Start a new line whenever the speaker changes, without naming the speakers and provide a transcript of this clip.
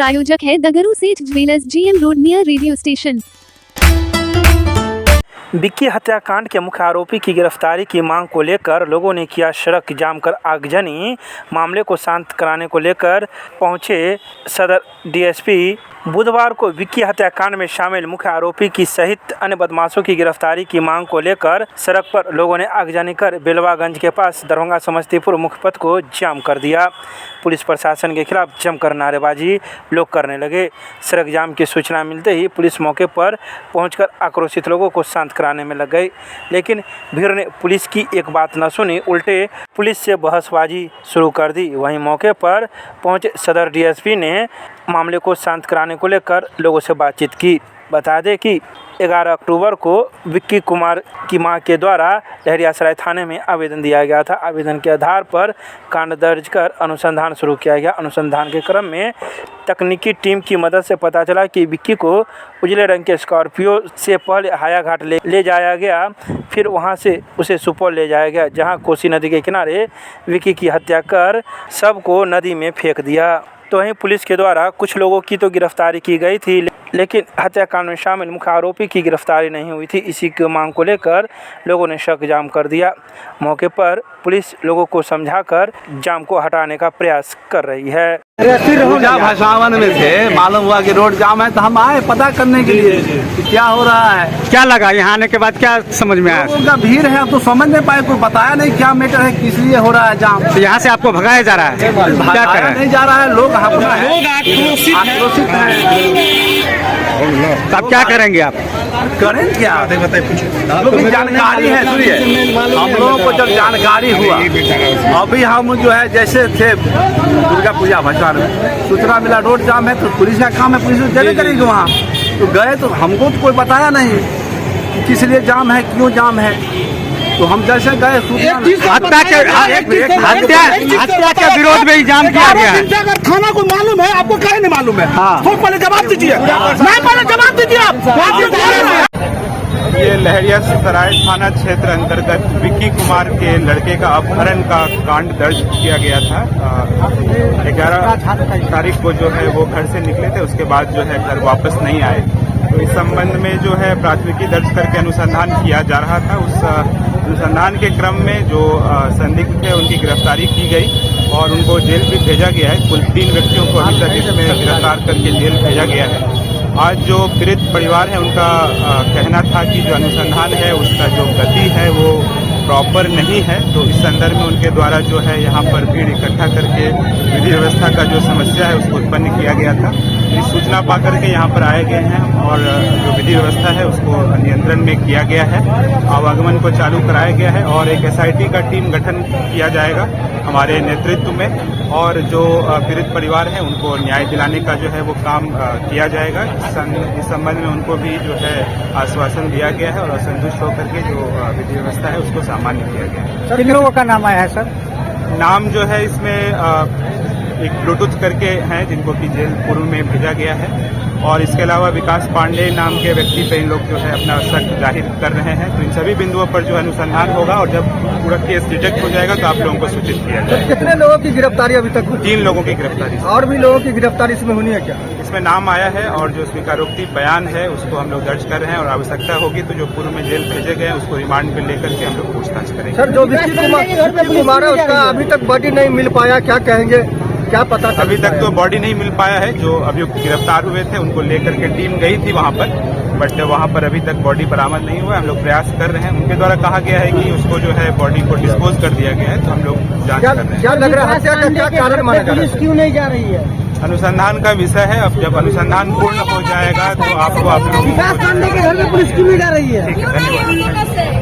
प्रायोजक है दगरू सेठ jewellers, GM road near radio station.
Vicky हत्याकांड के मुख्य आरोपी की गिरफ्तारी की मांग को लेकर लोगों ने किया सड़क जाम कर आगजनी। मामले को शांत कराने को लेकर पहुंचे सदर डीएसपी। बुधवार को विक्की हत्याकांड में शामिल मुख्य आरोपी की सहित अन्य बदमाशों की गिरफ्तारी की मांग को लेकर सड़क पर लोगों ने आगजनी कर बेलवागंज के पास दरभंगा समस्तीपुर मुख्य पथ को जाम कर दिया। पुलिस प्रशासन के खिलाफ जमकर नारेबाजी लोग करने लगे। सड़क जाम की सूचना मिलते ही पुलिस मौके पर पहुंचकर आक्रोशित लोगों को शांत कराने में लग गई, लेकिन भीड़ ने पुलिस की एक बात न सुनी, उल्टे पुलिस से बहसबाजी शुरू कर दी। वहीं मौके पर पहुंचे सदर डीएसपी ने मामले को शांत कराने को लेकर लोगों से बातचीत की। बता दें कि 11 अक्टूबर को विक्की कुमार की मां के द्वारा लहरियासराय थाने में आवेदन दिया गया था। आवेदन के आधार पर कांड दर्ज कर अनुसंधान शुरू किया गया। अनुसंधान के क्रम में तकनीकी टीम की मदद से पता चला कि विक्की को उजले रंग के स्कॉर्पियो से पहले हायाघाट ले जाया गया, फिर वहां से उसे सुपौल ले जाया गया, जहां कोसी नदी के किनारे विक्की की हत्या कर शव को नदी में फेंक दिया। तो वहीं पुलिस के द्वारा कुछ लोगों की तो गिरफ्तारी की गई थी, लेकिन हत्याकांड में शामिल मुख्य आरोपी की गिरफ्तारी नहीं हुई थी। इसी की मांग को लेकर लोगों ने सड़क जाम कर दिया। मौके पर पुलिस लोगों को समझाकर जाम को हटाने का प्रयास कर रही है।
पूजा भाषावन में थे, मालूम हुआ कि रोड जाम है तो हम आए पता करने के लिए कि क्या हो रहा है।
क्या लगा यहाँ आने के बाद, क्या समझ में आया?
उनका भीड़ है तो समझ नहीं पाए, कोई बताया नहीं क्या मैटर है, किस लिए हो रहा है जाम।
तो यहाँ से आपको भगाया जा रहा है? क्या कर रहे
नहीं जा रहा है, लोग आक्रोशित हैं।
तो आप क्या करेंगे? आप
करें क्या बताइए, जानकारी है। सुनिए, हम लोगों को जब जानकारी हुआ, अभी हम जो है जैसे थे दुर्गा पूजा भसान में सूचना मिला रोड जाम है तो पुलिस का काम है, पुलिस चले करेगी वहाँ। तो गए तो हमको तो कोई बताया नहीं किस लिए जाम है, क्यों जाम है। तो हम जैसे गए
हत्या के विरोध में ही जाम किया गया है।
अगर थाना को मालूम है, आपको कहीं नहीं मालूम है?
हाँ।
तो पहले जवाब दीजिए, नहीं पहले जवाब दीजिए आप।
ये लहरियासराय थाना क्षेत्र अंतर्गत विक्की कुमार के लड़के का अपहरण का कांड दर्ज किया गया था। 11 तारीख को जो है वो घर से निकले थे, उसके बाद जो है घर वापस नहीं आए। तो इस संबंध में जो है प्राथमिकी दर्ज करके अनुसंधान किया जा रहा था। उस अनुसंधान के क्रम में जो संदिग्ध थे उनकी गिरफ्तारी की गई और उनको जेल भी भेजा गया है। कुल 3 व्यक्तियों को अभी तक इसमें गिरफ्तार करके जेल भेजा गया है। आज जो पीड़ित परिवार है उनका कहना था कि जो अनुसंधान है उसका जो गति है वो प्रॉपर नहीं है। तो इस संदर्भ में उनके द्वारा जो है यहाँ पर भीड़ इकट्ठा करके विधि व्यवस्था का जो समस्या है उसको उत्पन्न किया गया था। इस सूचना पा करके यहाँ पर आए गए हैं और जो विधि व्यवस्था है उसको नियंत्रण में किया गया है। आवागमन को चालू कराया गया है और एक SIT का टीम गठन किया जाएगा हमारे नेतृत्व में, और जो पीड़ित परिवार है उनको न्याय दिलाने का जो है वो काम किया जाएगा। इस संबंध में उनको भी जो है आश्वासन दिया गया है और संतुष्ट होकर के जो विधि व्यवस्था है उसको सामान्य किया गया है।
किन लोगों का नाम आया है सर?
नाम जो है इसमें एक ब्लूटूथ करके हैं जिनको कि जेल पूर्व में भेजा गया है, और इसके अलावा विकास पांडे नाम के व्यक्ति पे इन लोग जो है अपना शक जाहिर कर रहे हैं। तो इन सभी बिंदुओं पर जो अनुसंधान होगा और जब पूरा केस डिटेक्ट हो जाएगा तो आप लोगों को सूचित किया जाएगा।
कितने लोगों की गिरफ्तारी अभी तक हुई?
3 लोगों की गिरफ्तारी।
और भी लोगों की गिरफ्तारी इसमें होनी है क्या?
इसमें नाम आया है और जो स्वीकारोक्ति बयान है उसको हम लोग दर्ज कर रहे हैं और आवश्यकता होगी तो जो पूर्व में जेल भेजे गए उसको रिमांड पे लेकर के हम लोग पूछताछ करेंगे।
सर, जो विक्की कुमार है उसका अभी तक बॉडी नहीं मिल पाया, क्या कहेंगे, क्या पता?
अभी तक तो बॉडी नहीं मिल पाया है। जो अभियुक्त गिरफ्तार हुए थे उनको लेकर के टीम गई थी वहां पर, बट वहां पर अभी तक बॉडी बरामद नहीं हुआ। हम लोग प्रयास कर रहे हैं। उनके द्वारा कहा गया है कि उसको जो है बॉडी को डिस्पोज कर दिया गया है, तो हम लोग जांच कर रहे हैं।
क्या लग रहा है, हत्या का क्या कारण माना जा रहा है? क्यों नहीं जा रही है?
अनुसंधान का विषय है। अब जब अनुसंधान पूर्ण हो जाएगा तो आपको आप लोगों को
विकास पांडे के घर में पुलिस क्यों नहीं जा रही है?
ठीक है, धन्यवाद।